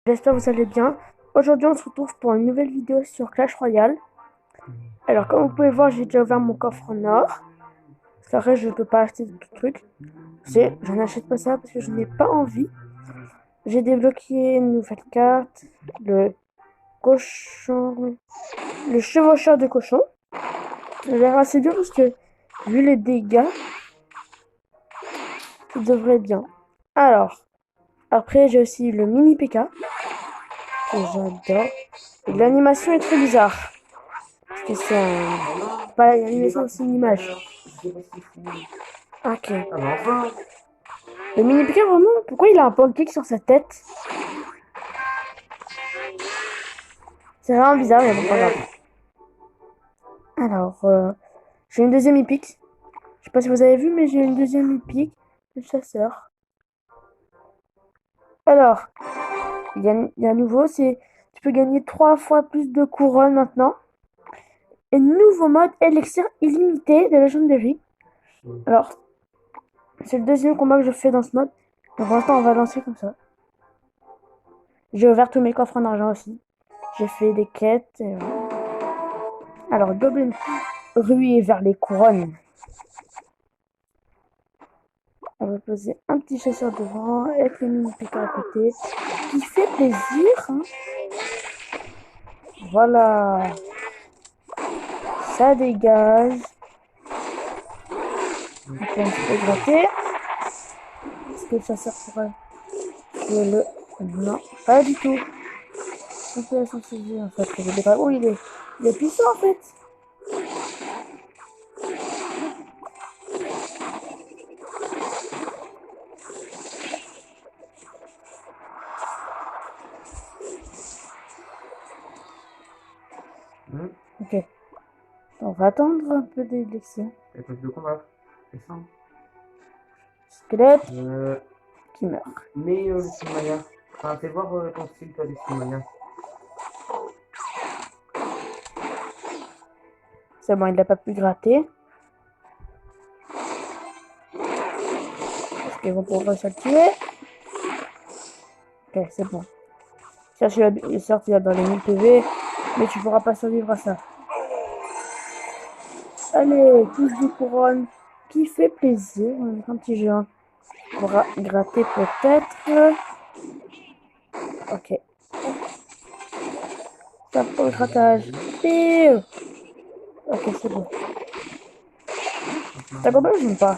J'espère que vous allez bien. Aujourd'hui, on se retrouve pour une nouvelle vidéo sur Clash Royale. Alors, comme vous pouvez voir, j'ai déjà ouvert mon coffre en or. Parce qu'après, je ne peux pas acheter d'autres trucs. Je n'achète pas ça parce que je n'ai pas envie. J'ai débloqué une nouvelle carte. Le cochon. Le chevaucheur de cochon. Ça a l'air assez bien parce que, vu les dégâts, ça devrait être bien. Alors, après, j'ai aussi le mini PK. Que j'adore. Et l'animation est très bizarre. Parce que c'est un. Pas l'animation, c'est une image. Ok. Le mini piqueur, vraiment, pourquoi il a un pancake sur sa tête? C'est vraiment bizarre, mais bon, pas grave. Alors, j'ai une deuxième épique. Je sais pas si vous avez vu, mais j'ai une deuxième épique de chasseur. Alors, il y a à nouveau, tu peux gagner 3 fois plus de couronnes maintenant. Et nouveau mode élixir illimité de Legendary. Alors, c'est le deuxième combat que je fais dans ce mode. Donc pour l'instant, on va lancer comme ça. J'ai ouvert tous mes coffres en argent aussi. J'ai fait des quêtes. Alors, Goblin ruée vers les couronnes. On va poser un petit chasseur devant avec le mini piqueur à côté. Qui fait plaisir. Hein. Voilà. Ça dégage. On peut un petit peu gratter. Est-ce que le chasseur pourrait tuer le... Non, pas du tout. On peut la sensibiliser en fait. Oh, il est puissant en fait. Ok. On va attendre un peu d'élixir. Et puis le combat. C'est ça. Squelette Euh, qui meurt. mais le Simaya. Enfin, fais voir ton style, toi, des Simaya. C'est bon, il n'a pas pu gratter. Est-ce qu'ils vont pouvoir se le tuer? Ok, c'est bon. Cherche certes, il y a dans les 1000 PV, mais tu pourras pas survivre à ça. Allez, touche de couronne qui fait plaisir. Un petit géant pourra gratter peut-être. Ok. Stop pour le grattage. Piu. Ok, c'est bon. T'as compris ou pas?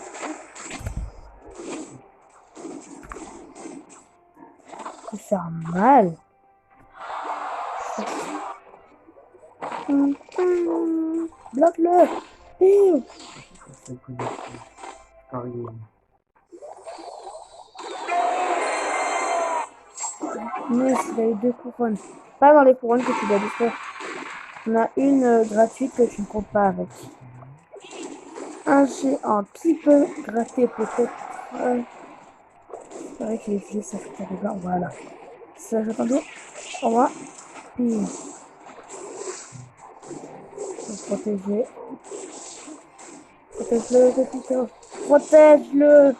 Ça fait mal. Bloque-le. Piu. C'est plus de Paris. Mais il a eu 2 couronnes. Pas dans les couronnes que tu dois détruire. On a une gratuite que tu ne comptes pas avec. Un géant qui peut gratter peut-être. C'est vrai qu'il est utilisé sa flûte à dégâts. Voilà. Ça, j'attends d'eau. Au revoir. Puis, faut protéger. Protège-le, Pépito. Protège-le.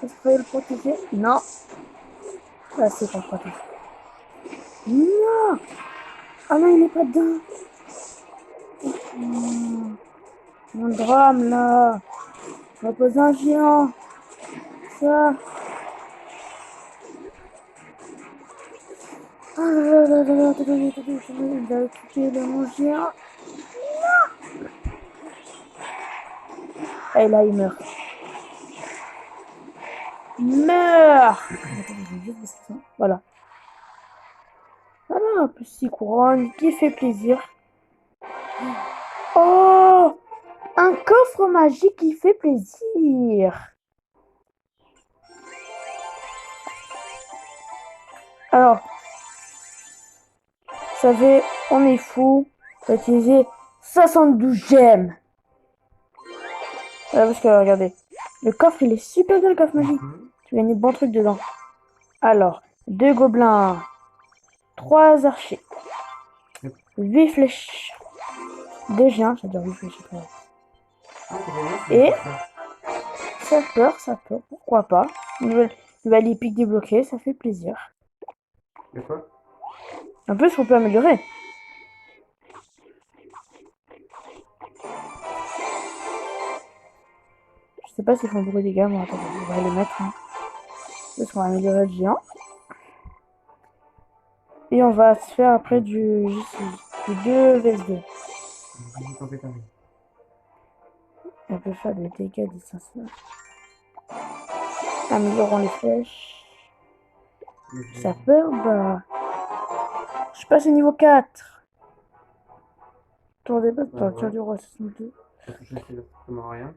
Est-ce que le protéger? Non. Ah, c'est pas protégé. Non. Ah non, il n'est pas dedans. Non. Mon drame, là. On va poser un géant. Ça. Ah là là là là, il va occuper le mon géant. Et là, il meurt. Meurt. Voilà. Voilà, un petit couronne qui fait plaisir. Oh, un coffre magique qui fait plaisir. Alors, vous savez, on est fou. On va utiliser 72 gemmes. Voilà, parce que regardez, le coffre il est super bien, le coffre magique. Tu gagnes des bons trucs dedans. Alors, 2 gobelins, 3 archers, 8 flèches, 2 géants, j'adore 8 flèches. Et ça peur, pourquoi pas. Une nouvelle épique débloquée, ça fait plaisir. De quoi? En plus, on peut améliorer. Je sais pas s'ils font beaucoup de dégâts, mais attends, on va les mettre. Hein. Parce qu'on va améliorer le géant. Et on va se faire après du 2 vs 2. On peut faire des dégâts distanciels. Améliorons les flèches. Ça a peur, bah. Je passe au niveau 4. Tour des bottes, Bah, tour ouais. du roi 62. Ça touche strictement rien.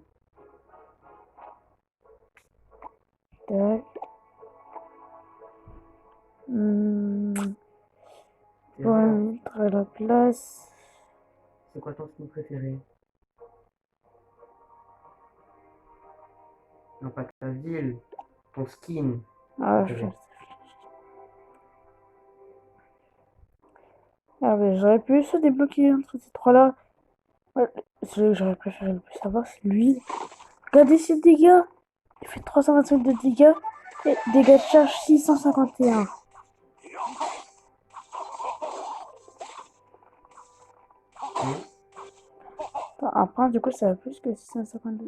Tac. Pour mettre à la place. C'est quoi ton skin préféré? Non, pas ta ville, ton skin. Ah, ah mais j'aurais pu se débloquer entre ces trois-là. Ouais, celui que j'aurais préféré le plus savoir, c'est lui. Regardez ses dégâts. Il fait 325 de dégâts et dégâts de charge 651. Un point, du coup, ça va plus que 652.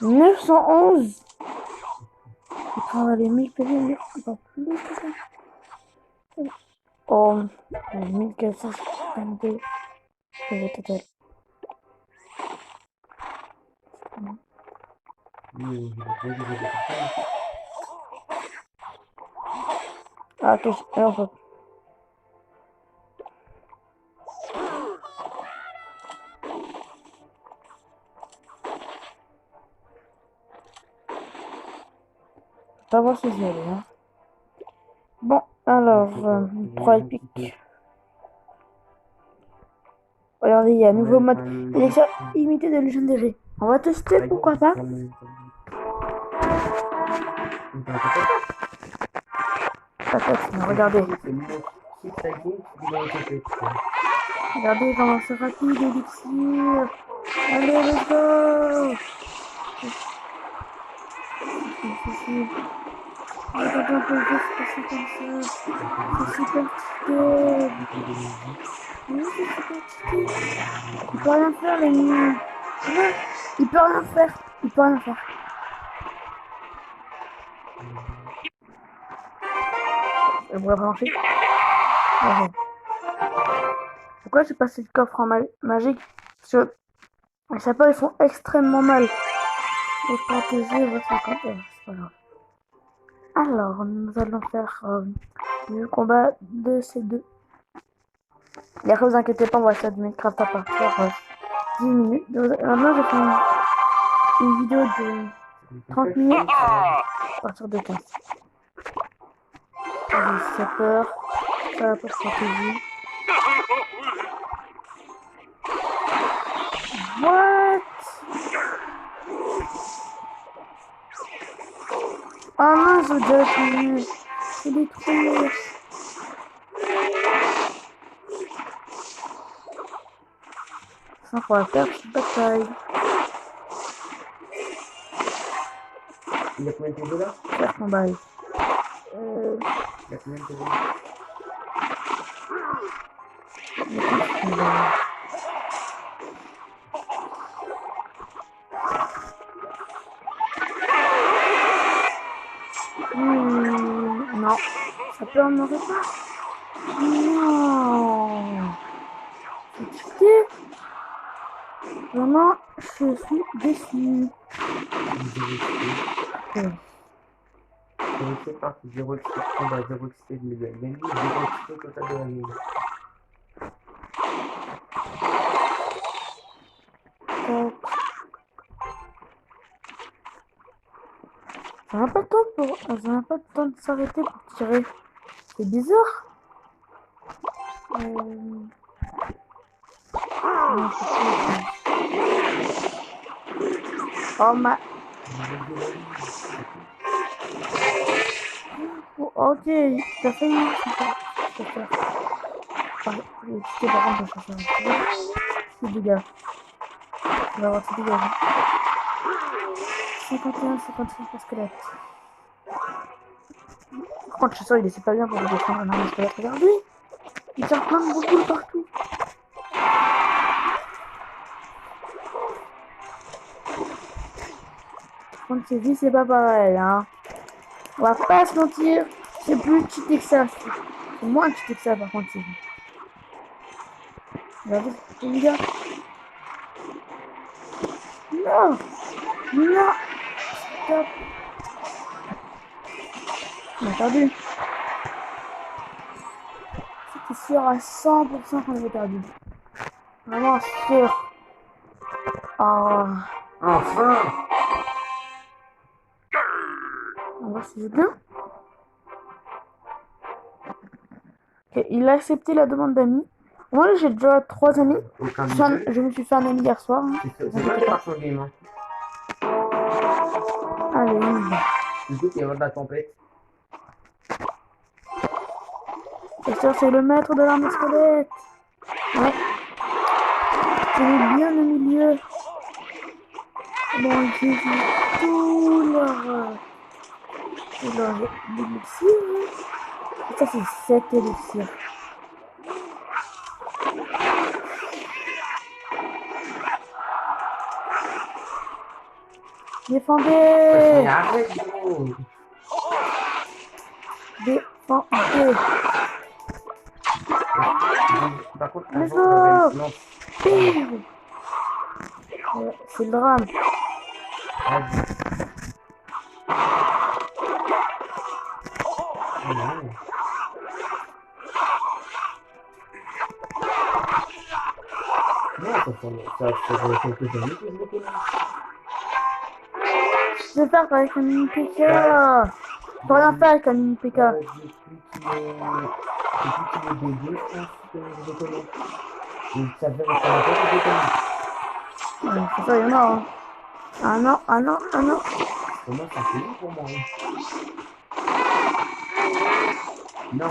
911. Il prend les 1000 PV, encore plus que ça. Oh, 1452 PV total. Ah, ok, alors on peut. Pas voir ses yeux, hein. Bon, alors, 3 épiques. Regardez, il y a un nouveau mode élection imité de Legendary. On va tester, pourquoi pas. Peut-être, mais regardez. Regardez comment c'est rapide, l'élixir. Allez, let's go. Regardez un peu le jeu se passer comme ça. C'est super cheaté. Oui, c'est super cheaté. Il peut rien faire, l'ennemi. Il peut rien faire. Il peut rien faire. Elle pourrait pas marcher. Pourquoi j'ai passé le coffre en magique? Parce que les sapins ils font extrêmement mal. Et protéger votre compteur, c'est pas grave. Alors, nous allons faire le combat de ces deux. Et après, vous inquiétez pas, on va essayer de Minecraft à partir 10 minutes. Maintenant, je fais une vidéo de 30 minutes à partir de 15. J'ai peur. Ça va pour protéger. What? Oh non, j'ai déjà fini. C'est détruit. Ça, on va faire cette bataille. Il y a combien de PV là? 4 balles. Il y a combien de PV? Non, ça peut en aurait pas. Non. C'est cheaté. Vraiment, je suis déçu. C'est parti, 0 XP, combat, 0 XP de level. Gagné, 0 XP total de la game. Ça n'a pas le temps de s'arrêter pour tirer. C'est bizarre. Oh ma. Oh, ok, t'as failli. C'est par contre, je vais faire c'est dégâts. On va avoir ces dégâts. 51, 55 squelettes. Par contre, Chasseur, il essaie pas bien pour le défendre un arme squelette. Regardez, il tire plein de boules partout. Par contre, ses vies, c'est pas pareil, hein. On va pas se mentir, c'est plus cheaté que ça. C'est moins cheaté que ça, par contre, c'est vie. Regardez, les gars. Non, non, stop. On a perdu. C'était sûr à 100% qu'on avait perdu. Vraiment sûr. Oh. Enfin! On va voir si c'est bien. Ok, il a accepté la demande d'amis. Moi, j'ai déjà 3 amis. Aucun Je me suis fait un ami hier soir. Hein. C'est vrai, par son game. Hein. Allez, on y va. Du coup, il y a de la tempête. Chester, c'est le maître de l'arme squelette. Ouais. C'est bien au milieu. Bon, j'ai vu tout leur élixir. Et ça, c'est 7 élixirs. Défendez! Arrête, gros! Défendez! Par contre, Let's avant, go! non. C'est le drame. Vas-y. Non. Non, ça fait quelques années que je le connais. Je vais faire avec un mini PK. Je peux rien faire avec un mini PK. Depuis qu'il est dédié, je pense que je le connais. Et ça fait longtemps que je le connais. Ouais, c'est ça, il y en a. Hein. Ah non, ah non, ah non. Pour moi, c'est fini pour moi. Non,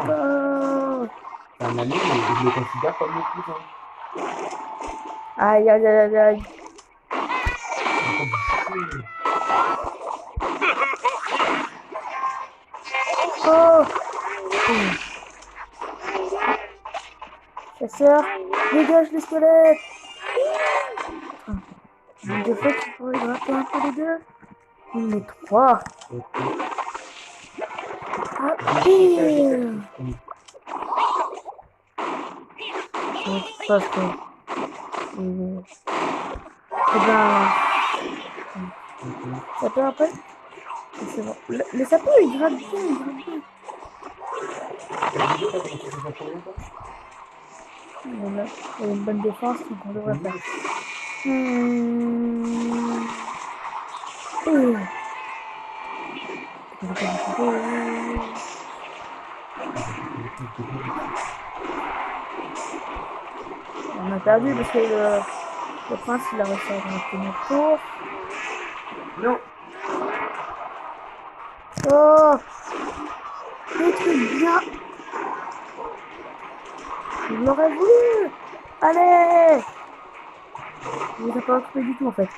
c'est un ami, mais je le considère comme mon cousin. Aïe, aïe, aïe, aïe. Oh! Chasseur, dégage les squelettes! Deux fois qu'il pourrait gratter un peu les deux. Il met 3. Ah, pire! Ça, c'est bien. Ça peut après? C'est bon. Le sapin, il gratte bien, il gratte bien. Voilà. Il y a une bonne défense, donc on devrait faire. On a perdu parce que le prince il a réussi à gratter notre tour. Non. Oh! Détruis bien! Il l'aurait voulu! Allez! Il les a pas occupé du tout en fait.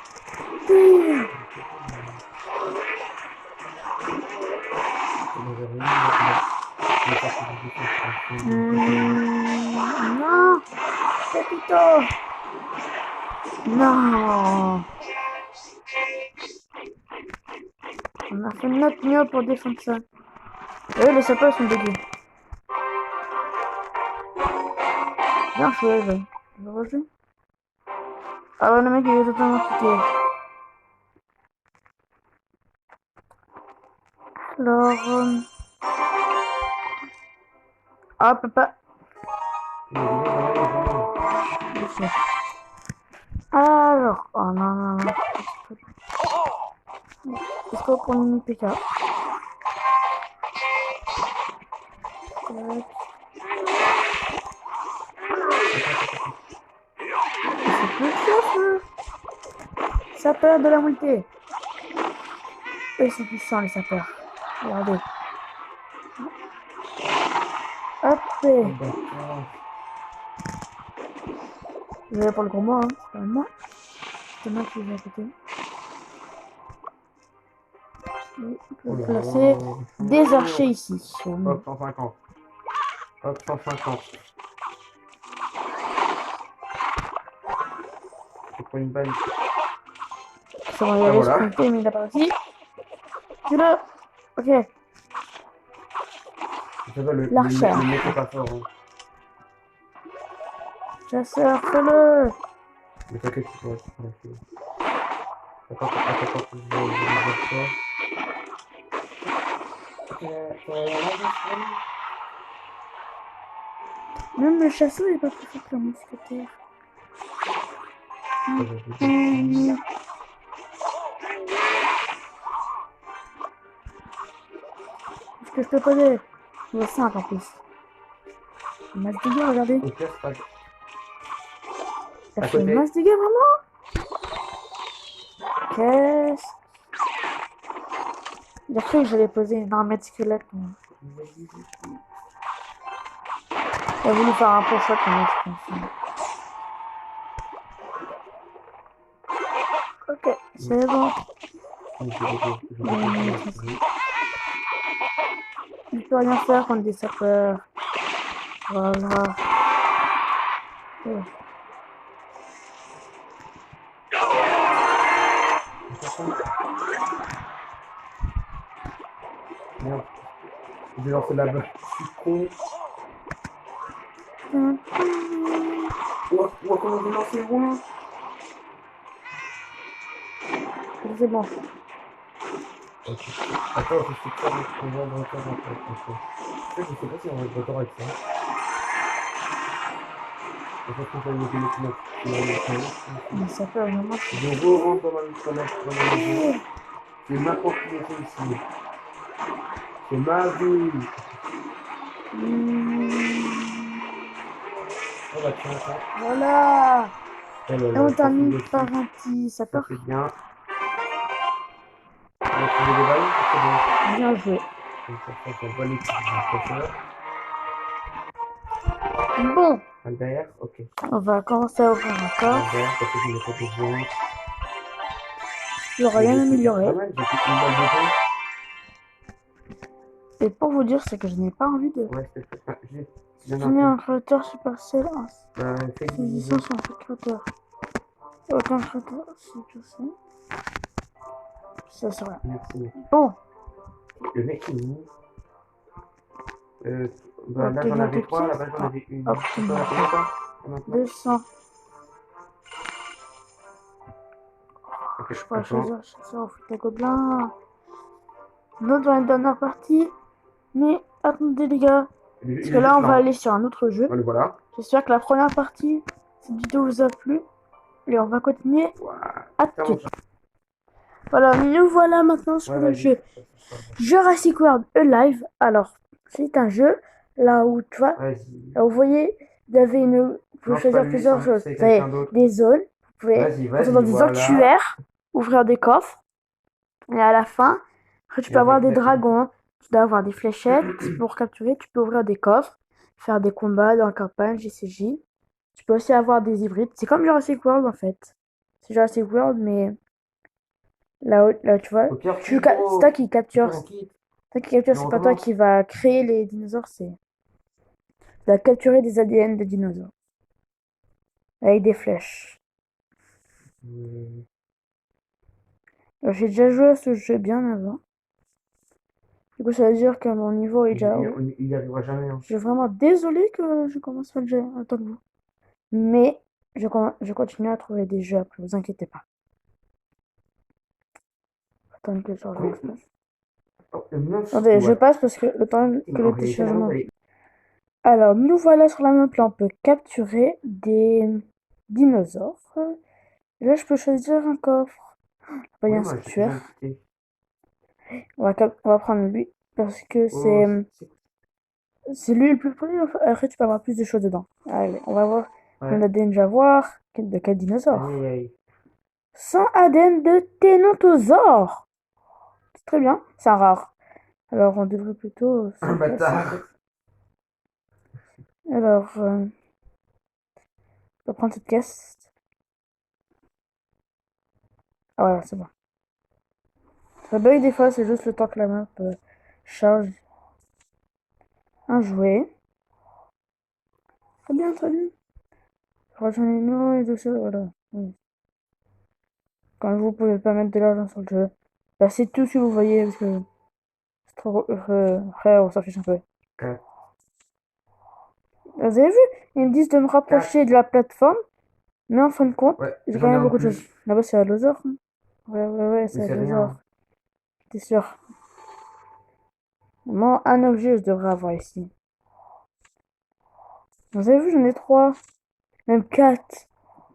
Non! Pepito! Non! On a fait notre mieux pour défendre ça. Et les sapins sont buggés. Bien joué, je rejoue. Ah ouais, le mec il est totalement quitté. Alors... Ah, papa. Alors... Oh non, non, non. Est-ce qu'on prend une PK? C'est plus chaud, sapeur de la montée. Ils sont puissants, les sapeurs. Regardez. Hop. Je vais pour le gros mot, hein. C'est pas moi. C'est moi qui vais à côté. On peut placer des archers ici. Hop, 150. Hop, 150. Je prends une balle. Ça va y aller sprinter, mais il a pas réussi. Tu-le. Ok. L'archer. Le mec est pas fort. Hein. Chasseur, fais-le. Mais t'inquiète, tu pourras faire. Attends, je vais dire ça. Même le chasseur n'est pas plus fort que le mousquetaire. Est-ce que je peux poser? Il y a 5 en plus. Une masse de dégâts, regardez. Ça fait une masse de dégâts, vraiment? Qu'est-ce? J'ai cru que j'allais poser une armée de squelettes. J'ai voulu faire un peu choc en expansion. Ok, c'est bon. Il peut rien faire contre des sapeurs. Voilà. Oh. Merde. J'ai lancé la balle. Je suis con. Comment j'ai lancé loin? C'est bon. Okay. Attends, je suis pas on va le refaire après. Je sais pas si on va le refaire avec ça. Je pense que ça va Mais ça peut vraiment. Je re-rentre dans la maison. C'est ma propriété ici. C'est ma vie. Oh bah tiens, attends. Voilà. Et on termine par un petit sapeur. C'est bien. On va trouver des balles, c'est bon. Bien joué. Bon. Derrière, ok. On va commencer à ouvrir encore. Derrière, parce que je n'ai pas besoin. Je peux rien améliorer. Et pour vous dire, c'est que je n'ai pas envie de. Ouais, j'ai fini un créateur Supercell. C'est licence en créateur. Aucun créateur Supercell. Ça sera. Merci. Bon. Le mec est mis. Bah, là j'en avais 3, là-bas j'en avais une. 200. Okay, je pourrais choisir chasseur au foot à gobelins. Nous dans la dernière partie. Mais attendez les gars. Parce que là on va aller sur un autre jeu. Voilà. J'espère que la première partie, cette vidéo vous a plu. Et on va continuer. À tout de suite. Voilà, nous voilà maintenant sur le jeu Jurassic World Alive. Alors, c'est un jeu là où tu vois, là, vous voyez, vous avez vous pouvez choisir plusieurs choses. Vous avez des zones, vous pouvez entrer dans des sanctuaires, ouvrir des coffres, et à la fin, après, tu peux avoir des dragons, tu dois avoir des fléchettes pour capturer, tu peux ouvrir des coffres, faire des combats dans la campagne, JCJ. Tu peux aussi avoir des hybrides. C'est comme Jurassic World en fait. C'est Jurassic World, mais là tu vois, c'est toi qui capture. C'est pas toi qui va créer les dinosaures, c'est. Tu vas capturer des ADN de dinosaures. Avec des flèches. J'ai déjà joué à ce jeu bien avant. Du coup, ça veut dire que mon niveau est déjà haut. Il n'y arrivera jamais. Hein. Je suis vraiment désolé que je commence pas le jeu en tant que vous. Mais je continue à trouver des jeux après, vous inquiétez pas. Attends que je change l'espace. Attendez, je passe parce que le temps que le téléchargement. Alors, nous voilà sur la map là, on peut capturer des dinosaures. Et là, je peux choisir un coffre. Il y a un sanctuaire. On va prendre lui parce que c'est lui le plus premier. Après, tu peux avoir plus de choses dedans. Allez, on va voir. On a déjà voir de quel dinosaure. 100 ADN de Ténontosaure. C'est très bien, c'est un rare. Alors, on devrait plutôt. Un bâtard. Alors, on va prendre cette caisse. Ah voilà, c'est bon. Ça bug des fois, c'est juste le temps que la map charge. Un jouet. Très bien, très bien. Rejoins les noms et tout ça, voilà. Oui. Quand vous pouvez pas mettre de l'argent sur le jeu, bah c'est tout si vous voyez, parce que c'est trop... après, on s'en fiche un peu. 4, Vous avez vu? Ils me disent de me rapprocher 4. de la plateforme, mais en fin de compte, Ouais, j'ai quand j'en ai même en beaucoup de choses. plus. Là-bas, c'est à Lozor. Hein. Ouais, Mais c'est à c'est Lozor. rien. T'es sûr? Moi, un objet, je devrais avoir ici. Vous avez vu, j'en ai trois. Même quatre.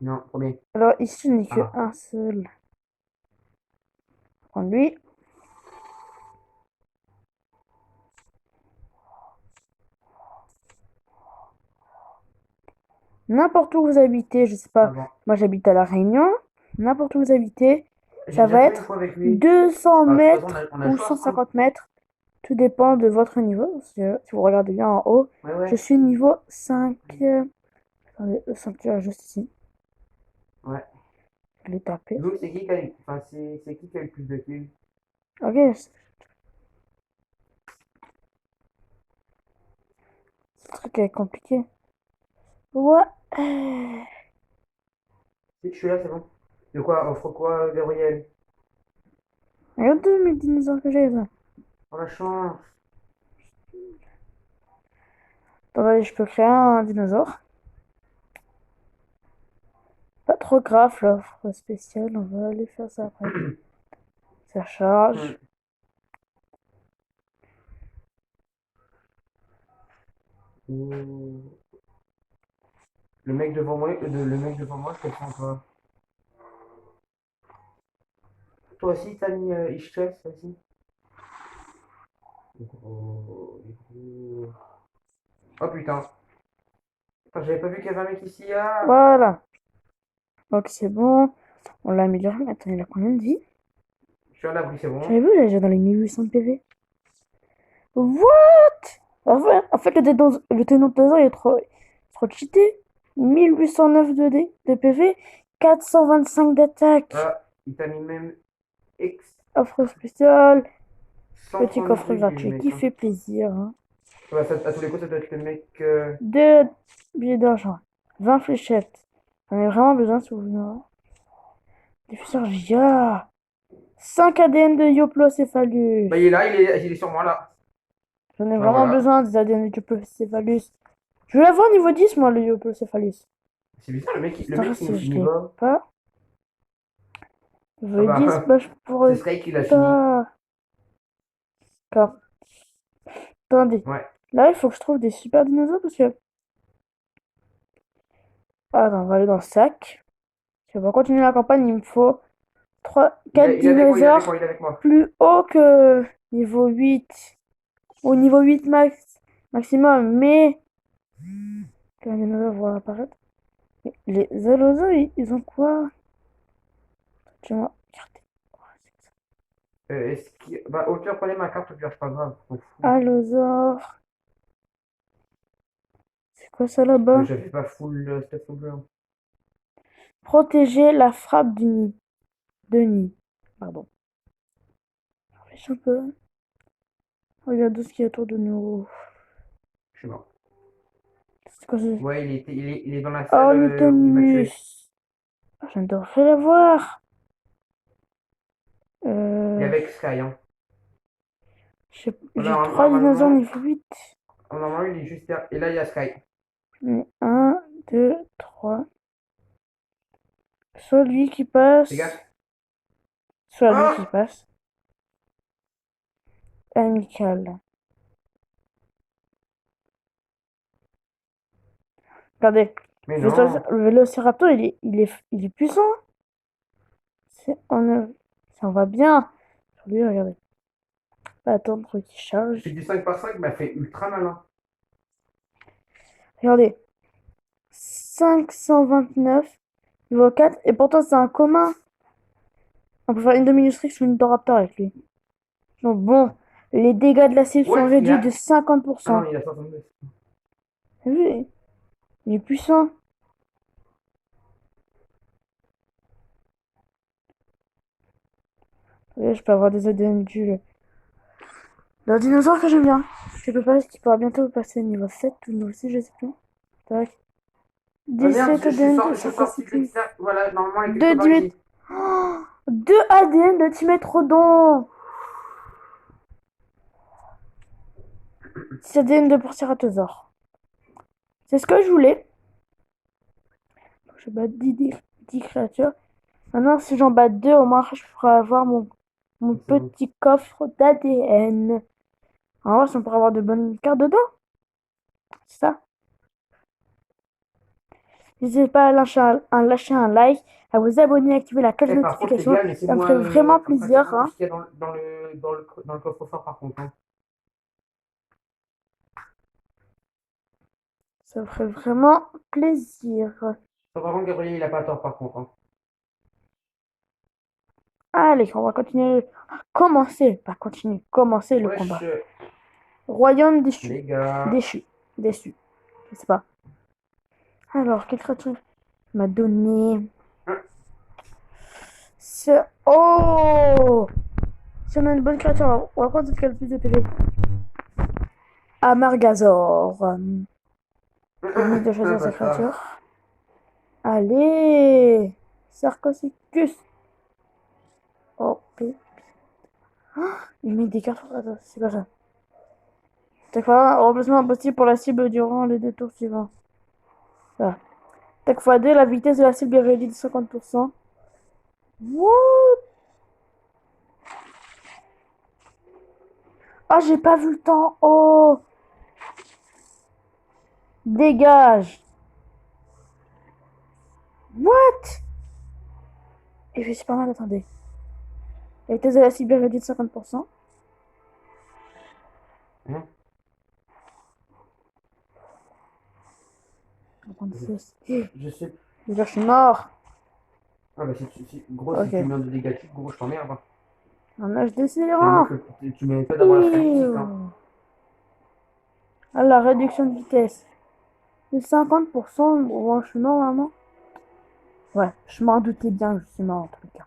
Non, premier. Alors ici, je n'ai que Ah. un seul. Prends lui. N'importe où vous habitez, je sais Ah pas. bon. Moi, j'habite à La Réunion. N'importe où vous habitez, J'ai ça déjà va joué une être fois avec lui. 200 Bah, de toute façon, mètres on a ou joué ensemble. 150 mètres. Tout dépend de votre niveau. Parce que si vous regardez bien en haut, Ouais, je ouais. suis niveau 5. Attendez, le 5 juste ici. Ouais. Je l'ai tapé. Vous, c'est qui qui a eu... Enfin, c'est qui a eu le plus de kills? Ok, ce truc est compliqué. Ouais. Si, je suis là, c'est bon. De quoi? Offre quoi, Gabriel? Regarde mes dinosaures que j'ai là. Oh la chance. Attendez, je peux créer un dinosaure. Pas trop grave l'offre spéciale, on va aller faire ça après. Ça Hmm. charge. Ouh. Le mec devant moi, je comprends pas. Toi aussi, t'as mis Ishtres aussi? Gros, gros. Oh putain. Attends, j'avais pas vu qu'il y avait un mec ici. Ah! Voilà. Ok, c'est bon. On l'a amélioré. Mais attends, il a combien de vie? Je suis à l'abri, c'est bon. J'avais vu, il est déjà dans les 1800 PV. What? En fait, le dénominateur il est trop cheaté. 1809 de PV, 425 d'attaque. Ah, il t'a mis même X Offre spéciale, petit 132 coffre il est le gratuit mec. qui Hein. fait plaisir. Hein. Ouais, à tous les coups, ça doit être le mec. 2 billets d'argent, 20 fléchettes. J'en ai vraiment besoin si vous voulez. Diffuseur GIA. 5 ADN de Bah, Yoplocéphalus. il est là, il est sur moi là. J'en ai Bah vraiment voilà. besoin des ADN de Yoplocéphalus. Je vais l'avoir niveau 10, moi, le Yoplocéphalus. C'est bizarre, le Putain, mec il nous si je finit l'ai pas. pas. Ah Niveau 10, bah, bah, je c'est pourrais Sky qui l'a fini. pas. D'accord. Attendez. Ouais. Là, il faut que je trouve des super dinosaures parce que. Ah, non, on va aller dans le sac. Si on va continuer la campagne, il me faut 4 Il est avec moi, il est avec moi, dinosaures il est avec moi. plus haut que niveau 8. Au niveau 8 maximum. Mais. Quand les dinosaures vont apparaître. Mais les allosaures, ils ont quoi? Tu vois, regardez. Bah, au pire, prenez ma carte, au pire, c'est pas grave. On s'en fout. Allosaure. C'est quoi ça Mais là-bas? j'avais pas full stuff non plus. Hein. Protéger la frappe du nid. De nid. Pardon. Réfléchis un peu. Regarde ce qu'il y a autour de nous. Je suis mort. C'est quoi ça? Ouais, il est dans la salle où il m'a tué. Ornithonimus. Ah, je devrais l'avoir. Il est Euh, avec Sky. Hein. j'ai 3 dinosaures Normalement, niveau 8. normalement, il est juste là. Et là, il y a Sky. Mais 1, 2, 3. Soit lui qui Fais passe. gaffe. Soit lui qui Ah! passe. Amical. Regardez. Mais non. Le Vélociraptor, il est puissant. Ça en va bien. Sur lui, regardez. Pas attendre qu'il Je fais charge. du 5 par 5 m'a fait ultra malin. Regardez. 529. Niveau 4. Et pourtant, c'est un commun. On peut faire une Dominus Rex ou une Doraptor avec lui. Donc bon, les dégâts de la cible sont Ouais, réduits de Ah non, 50%. il a 69. T'as vu? Il est puissant. Oui, je peux avoir des ADN d'un dinosaure que j'aime bien. Je peux pas, qui pourra bientôt passer niveau 7 ou niveau 6, je sais plus. Tac. Ah merde, 17 ADN de je suis sorti de Sarcosicus. l'extérieur. Voilà, normalement, il est quelque 2 part dimet... ici. Oh, 2 ADN de Timétrodon. 6 ADN de Porceratosaure. C'est ce que je voulais. Je bats 10 créatures. Maintenant, si j'en bats 2, au moins, je pourrai avoir mon C'est bon. petit coffre d'ADN. On va voir si on pourra avoir de bonnes cartes dedans. C'est ça. N'hésitez pas à lâcher un like, à vous abonner, à activer la cloche de Par contre, les notification. gars, Ça me laissez-moi ferait vraiment plaisir. pratiquement tout Hein. ce qu'il y a dans le coffre-fort, par contre. Hein. Ça me ferait vraiment plaisir. Ça, par contre, Gabriel, il a pas tort, par contre. Hein. Allez, on va continuer. Commencer, pas continuer. Commencer le Wesh, combat. Royaume déchu. les gars. Déchu. Déçu. Je sais pas. Alors, quelle créature m'a donné. Oh! Si on a une bonne créature, on va prendre celle qui a le plus de PV. Amargazor. Limite de choisir sa créature. Allez! Sarcosicus. Oh, il met des cartes. Attends, c'est pas ça. Tac, voilà, remplacement impossible pour la cible durant les 2 tours suivants. Voilà. Tac x2, la vitesse de la cible est réduite de 50%. What? Ah, j'ai pas vu le temps. Oh! Dégage! What? Et je suis pas mal, attendez. La vitesse de la cible est réduite de 50%. Hein? Je sais. Déjà, je suis mort. Ah bah gros, si Ok. tu mets un de négatif, gros, je t'emmerde. Hein. Un âge Tu décélérant. mérites pas d'avoir la statistique. Hein. Ah, la réduction de vitesse. De 50%. Bon, je suis mort vraiment. Ouais, je m'en doutais bien que je suis mort en tout cas.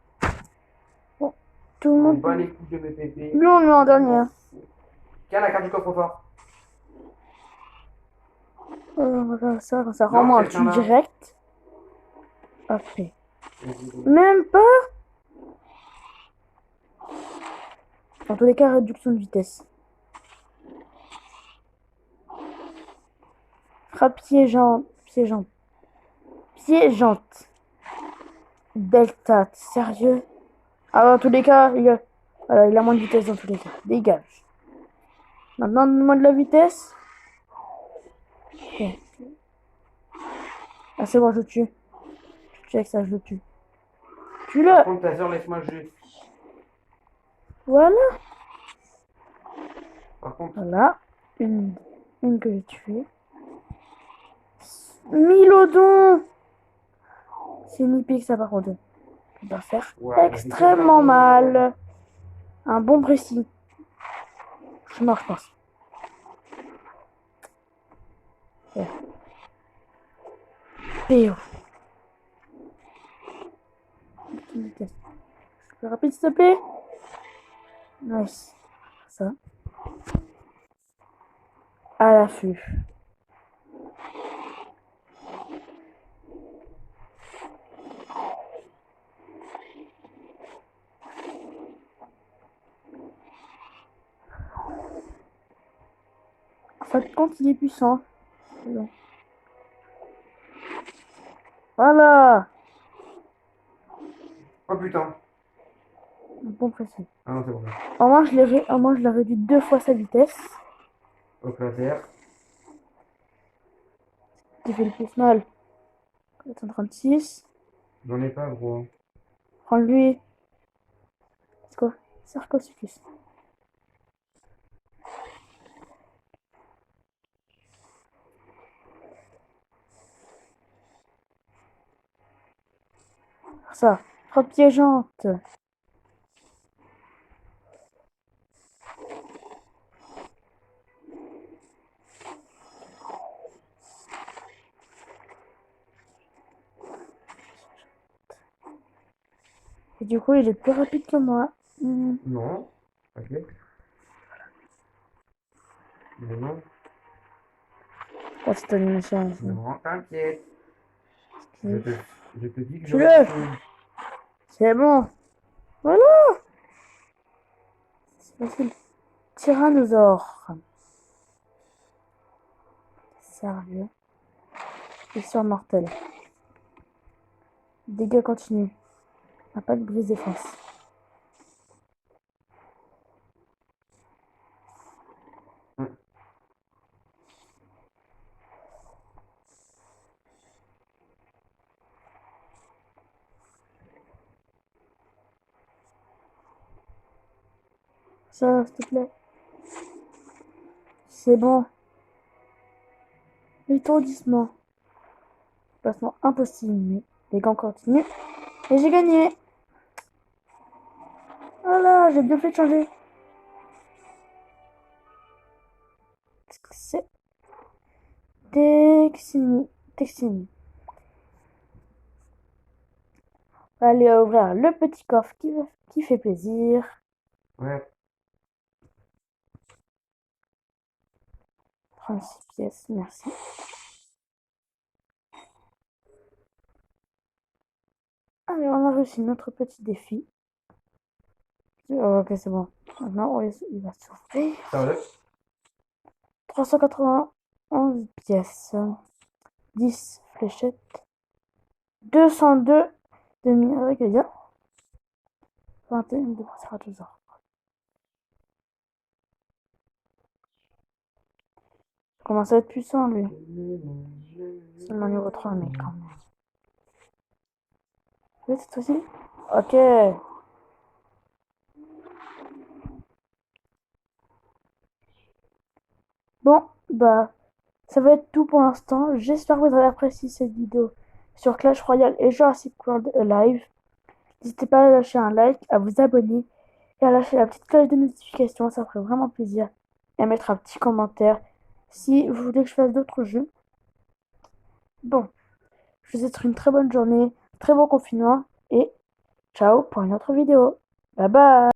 Bon, tout le On monde. bat les couilles de mes bébés. Lui, on est en dernier. Tiens, la carte du coffre-fort. On va faire ça, quand ça rend Non, moi un quelqu'un tue là. direct. Ok. Même pas. Dans tous les cas, réduction de vitesse. Frappe piégeante. Piégeante. Delta, t'es sérieux? Ah, dans tous les cas, voilà, il a moins de vitesse dans tous les cas. Dégage. Maintenant, donne-moi de la vitesse. Ok. Ah, c'est bon, je le tue. Je tue avec ça, je le tue. Par Tue-le. contre, ta soeur, laisse-moi juste. Voilà. Par contre, Voilà. Une que j'ai tuée. Mylodon. C'est une hippique, ça, par contre. On va faire ouais, extrêmement mal. Un bon précis. Je suis mort, je pense. Ouais. PO. Plus rapide, s'il te plaît. Nice. Ça. À l'affût. En fin de compte, il est puissant. Bon. Voilà. oh putain. Un bon précis. Ah non, c'est bon. Au moins, je l'ai réduit 2 fois sa vitesse. Hop, laser. Qui fait le plus mal. 436. J'en ai pas, gros. Prends-lui. C'est quoi? Sarcophagus. Ça. Frappe piégeante. Et du coup, il est plus rapide que moi. Non. Ok. Mais non. Pas cette animation. Non, t'inquiète. Je te, je te dis que je Tue-le! recule. C'est bon. Voilà. C'est facile. Tyrannosaure. Sérieux. Blessure mortelle. Dégâts continus. Impact brise défense. Ça, s'il te plaît. C'est bon. Étourdissement. Placement impossible, mais les gants continuent. Et j'ai gagné. Voilà, j'ai bien fait de changer. Qu'est-ce que c'est? Texini. Texini. Allez ouvrir le petit coffre qui fait plaisir. Ouais. 36 pièces, merci. Allez, on a réussi notre petit défi. Ok, c'est bon. Maintenant, il va s'ouvrir. Sérieux? 391 pièces. 10 fléchettes. 202 de minerai régulier. 21 de trésor. Il commence à être puissant, lui. C'est mon niveau 3, mais quand même. Oui, cette fois-ci? Ok. Bon, bah, ça va être tout pour l'instant. J'espère que vous avez apprécié cette vidéo sur Clash Royale et Jurassic World Live. N'hésitez pas à lâcher un like, à vous abonner et à lâcher la petite cloche de notification, ça ferait vraiment plaisir. Et à mettre un petit commentaire si vous voulez que je fasse d'autres jeux. Bon, je vous souhaite une très bonne journée, très bon confinement et ciao pour une autre vidéo. Bye bye.